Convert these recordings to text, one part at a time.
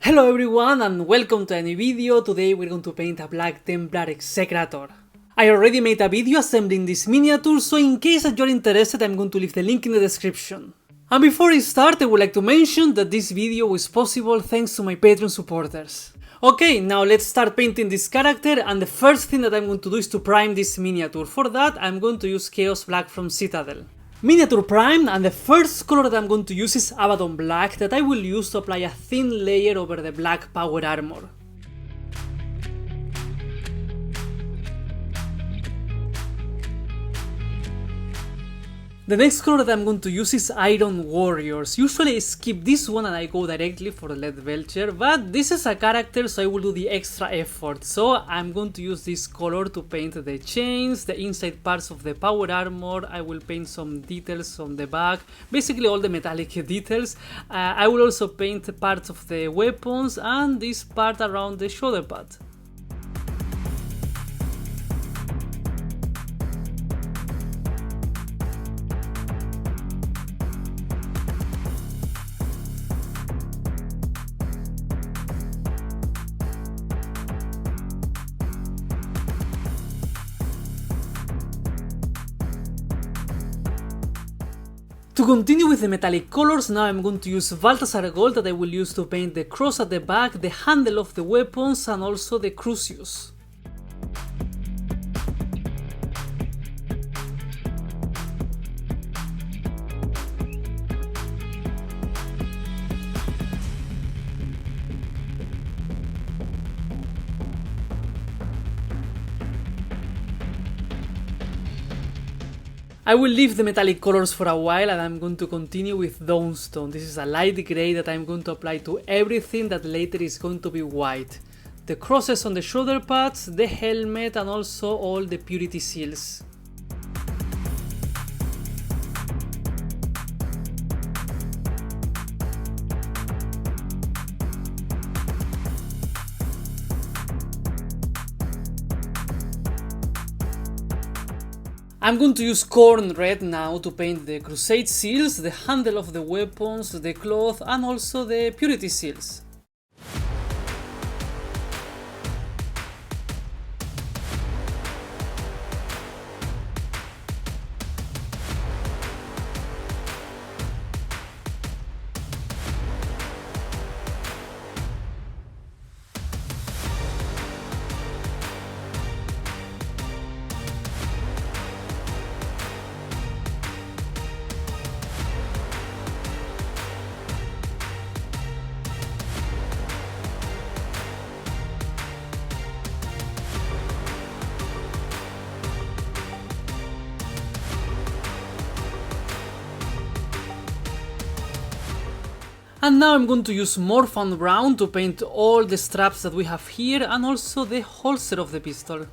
Hello everyone and welcome to a new video. Today we're going to paint a Black Templar Execrator. I already made a video assembling this miniature, so in case that you're interested I'm going to leave the link in the description. And before I start I would like to mention that this video is possible thanks to my Patreon supporters. Okay, now let's start painting this character, and the first thing that I'm going to do is to prime this miniature. For that I'm going to use Chaos Black from Citadel. Miniature primed, and the first color that I'm going to use is Abaddon Black, that I will use to apply a thin layer over the black power armor. The next color that I'm going to use is Iron Warriors. Usually I skip this one and I go directly for Lead Belcher, but this is a character so I will do the extra effort. So I'm going to use this color to paint the chains, the inside parts of the power armor. I will paint some details on the back, basically all the metallic details. I will also paint parts of the weapons and this part around the shoulder pad. To continue with the metallic colors, now I'm going to use Balthasar Gold that I will use to paint the cross at the back, the handle of the weapons and also the Crucius. I will leave the metallic colors for a while and I'm going to continue with Dawnstone. This is a light grey that I'm going to apply to everything that later is going to be white. The crosses on the shoulder pads, the helmet and also all the purity seals. I'm going to use Corn Red now to paint the Crusade seals, the handle of the weapons, the cloth and also the purity seals. And now I'm going to use Morphan Brown to paint all the straps that we have here and also the holster of the pistol.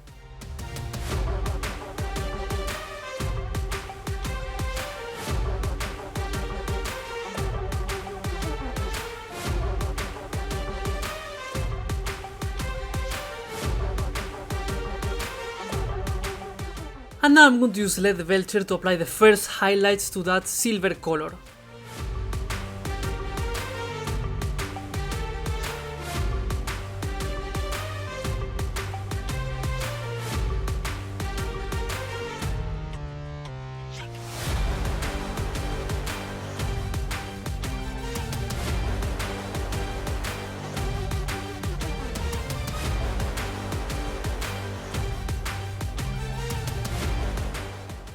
And now I'm going to use Lead Belcher to apply the first highlights to that silver color.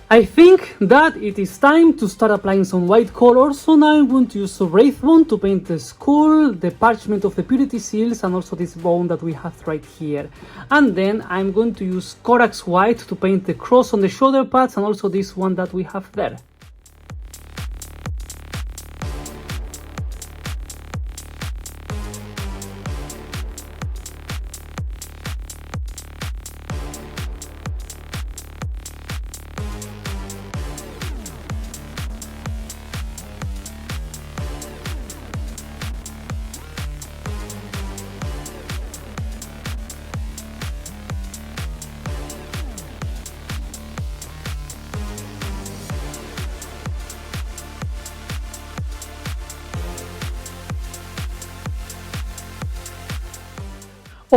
I think that it is time to start applying some white colors, so now I'm going to use Wraithbone to paint the skull, the parchment of the purity seals and also this bone that we have right here. And then I'm going to use Corax White to paint the cross on the shoulder pads and also this one that we have there.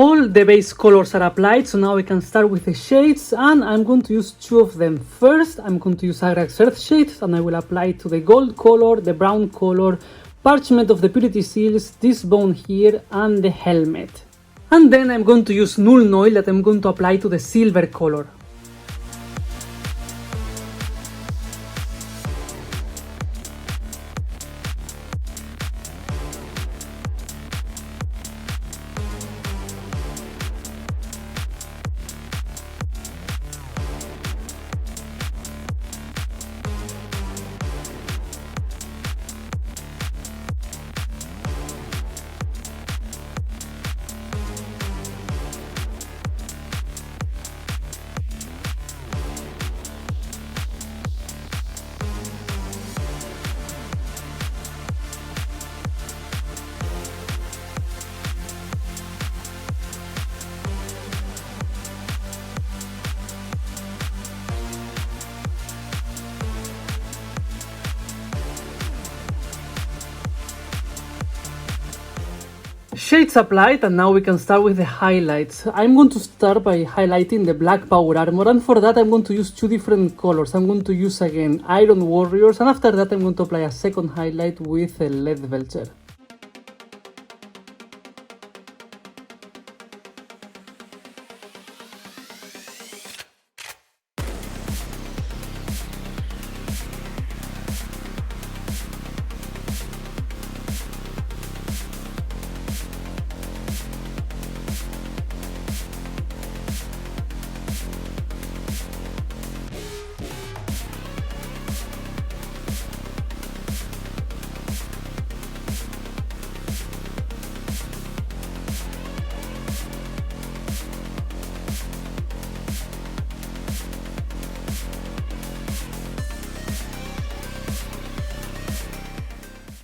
All the base colors are applied, so now we can start with the shades, and I'm going to use two of them. First, I'm going to use Agrax Earth shade, and I will apply it to the gold color, the brown color, parchment of the purity seals, this bone here, and the helmet. And then I'm going to use Nuln Oil that I'm going to apply to the silver color. Shades applied, and now we can start with the highlights. I'm going to start by highlighting the black power armor, and for that I'm going to use two different colors. I'm going to use again Iron Warriors, and after that I'm going to apply a second highlight with a Lead Vulture.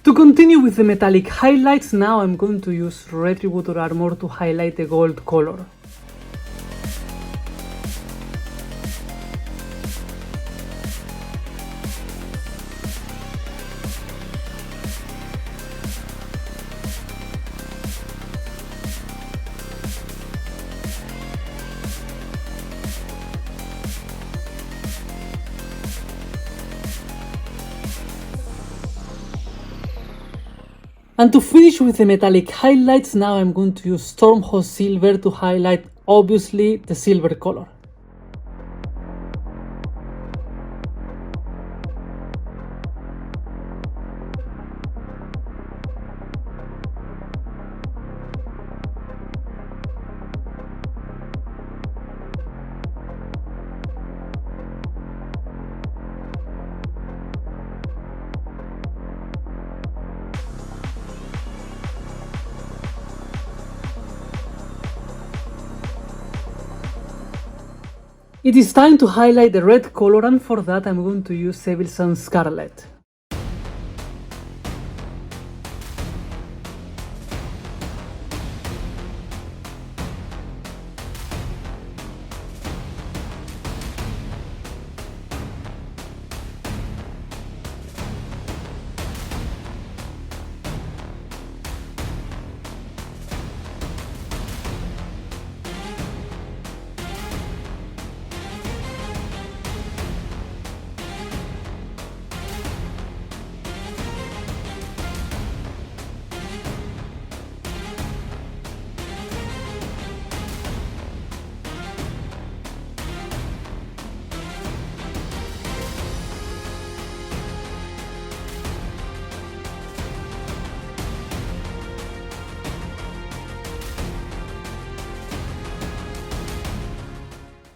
To continue with the metallic highlights, now I'm going to use Retributor Armor to highlight the gold color. And to finish with the metallic highlights, now I'm going to use Stormhost Silver to highlight, obviously, the silver color. It is time to highlight the red color, and for that I'm going to use Seville Sun Scarlet.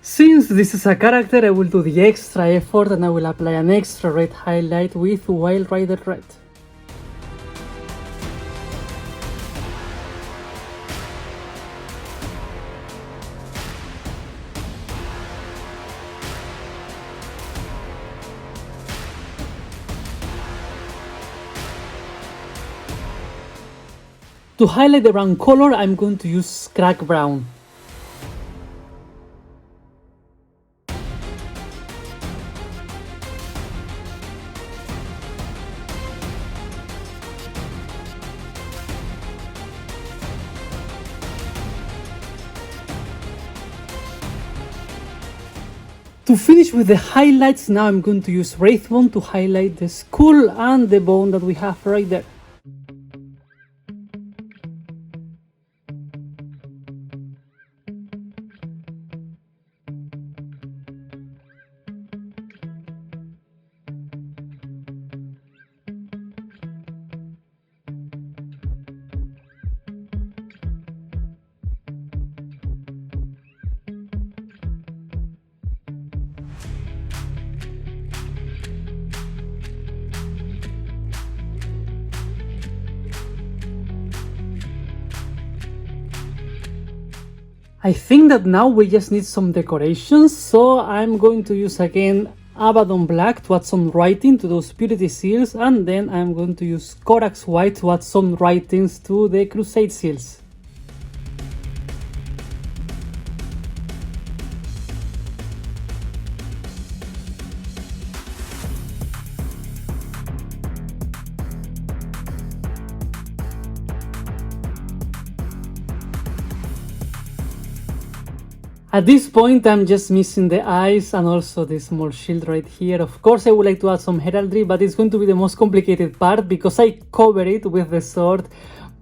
Since this is a character, I will do the extra effort and I will apply an extra red highlight with Wild Rider Red. To highlight the brown color, I'm going to use Crack Brown. To finish with the highlights, now I'm going to use Wraithbone to highlight the skull and the bone that we have right there. I think that now we just need some decorations, so I'm going to use again Abaddon Black to add some writing to those purity seals, and then I'm going to use Corax White to add some writings to the Crusade seals. At this point I'm just missing the eyes and also this small shield right here. Of course I would like to add some heraldry, but it's going to be the most complicated part because I cover it with the sword.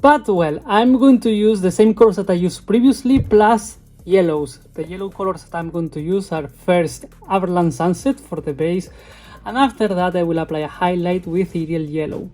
But well, I'm going to use the same colors that I used previously plus yellows. The yellow colors that I'm going to use are first Averland Sunset for the base, and after that I will apply a highlight with Ethereal Yellow.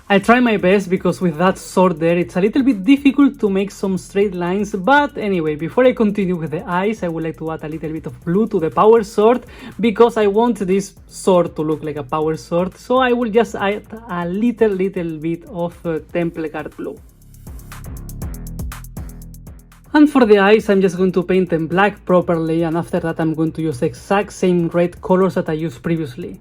I try my best because with that sword there it's a little bit difficult to make some straight lines, but anyway, before I continue with the eyes I would like to add a little bit of blue to the power sword because I want this sword to look like a power sword, so I will just add a little bit of Temple Guard blue. And for the eyes I'm just going to paint them black properly, and after that I'm going to use the exact same red colors that I used previously.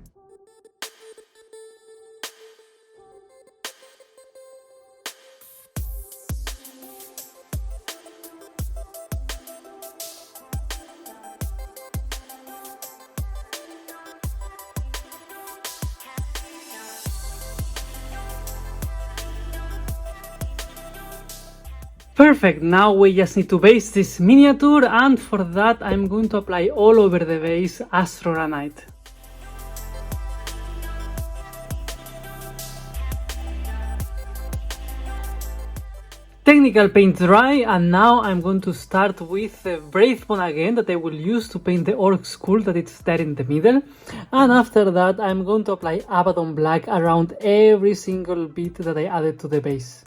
Perfect, now we just need to base this miniature, and for that I'm going to apply all over the base Astro Granite. Technical paint dry, and now I'm going to start with the Wraithbone again that I will use to paint the Orc Skull that it's there in the middle, and after that I'm going to apply Abaddon Black around every single bit that I added to the base.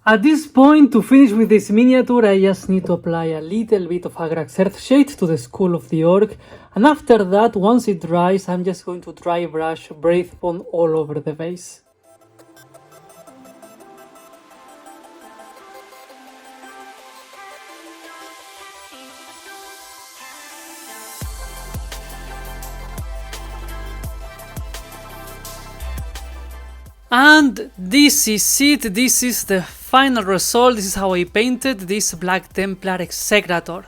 At this point, to finish with this miniature, I just need to apply a little bit of Agrax Earthshade to the skull of the orc, and after that, once it dries, I'm just going to dry brush Wraithbone all over the base. And this is it, this is the final result, this is how I painted this Black Templar Execrator.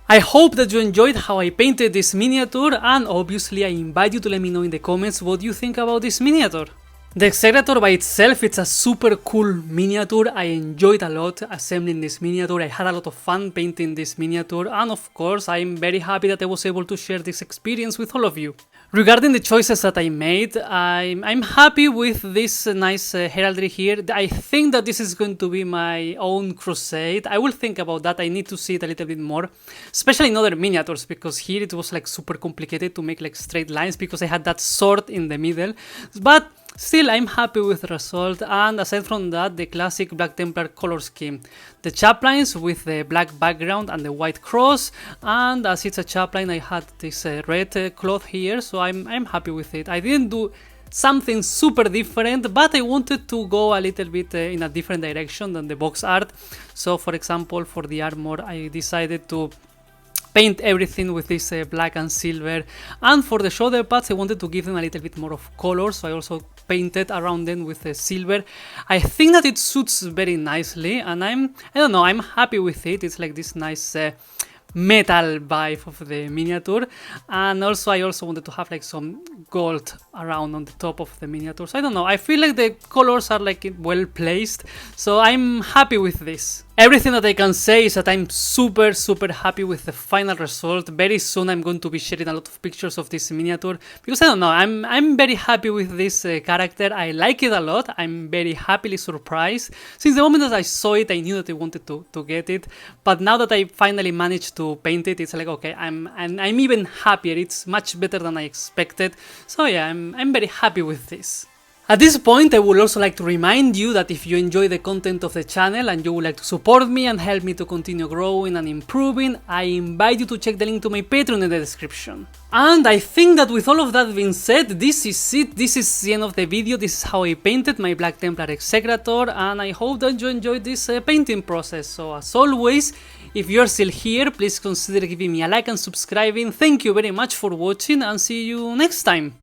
I hope that you enjoyed how I painted this miniature, and obviously I invite you to let me know in the comments what you think about this miniature. The Execrator by itself, it's a super cool miniature. I enjoyed a lot assembling this miniature, I had a lot of fun painting this miniature, and of course I'm very happy that I was able to share this experience with all of you. Regarding the choices that I made, I'm happy with this nice heraldry here. I think that this is going to be my own crusade. I will think about that, I need to see it a little bit more, especially in other miniatures, because here it was like super complicated to make like straight lines because I had that sword in the middle. But Still, I'm happy with the result, and aside from that, the classic Black Templar color scheme. The chaplines with the black background and the white cross, and as it's a chapline, I had this red cloth here, so I'm happy with it. I didn't do something super different, but I wanted to go a little bit in a different direction than the box art. So for example, for the armor, I decided to paint everything with this black and silver, and for the shoulder pads I wanted to give them a little bit more of color, so I also painted around them with silver. I think that it suits very nicely, and I don't know, I'm happy with it. It's like this nice metal vibe of the miniature, and also I also wanted to have like some gold around on the top of the miniature. So I don't know, I feel like the colors are like well placed, so I'm happy with this. Everything that I can say is that I'm super happy with the final result. Very soon I'm going to be sharing a lot of pictures of this miniature, because I don't know, I'm very happy with this character. I like it a lot. I'm very happily surprised. Since the moment that I saw it, I knew that I wanted to get it, but now that I finally managed to paint it, it's like, okay, I'm even happier. It's much better than I expected. So yeah, I'm very happy with this. At this point, I would also like to remind you that if you enjoy the content of the channel and you would like to support me and help me to continue growing and improving, I invite you to check the link to my Patreon in the description. And I think that with all of that being said, this is it. This is the end of the video. This is how I painted my Black Templar Execrator, and I hope that you enjoyed this painting process. So as always, if you're still here, please consider giving me a like and subscribing. Thank you very much for watching, and see you next time.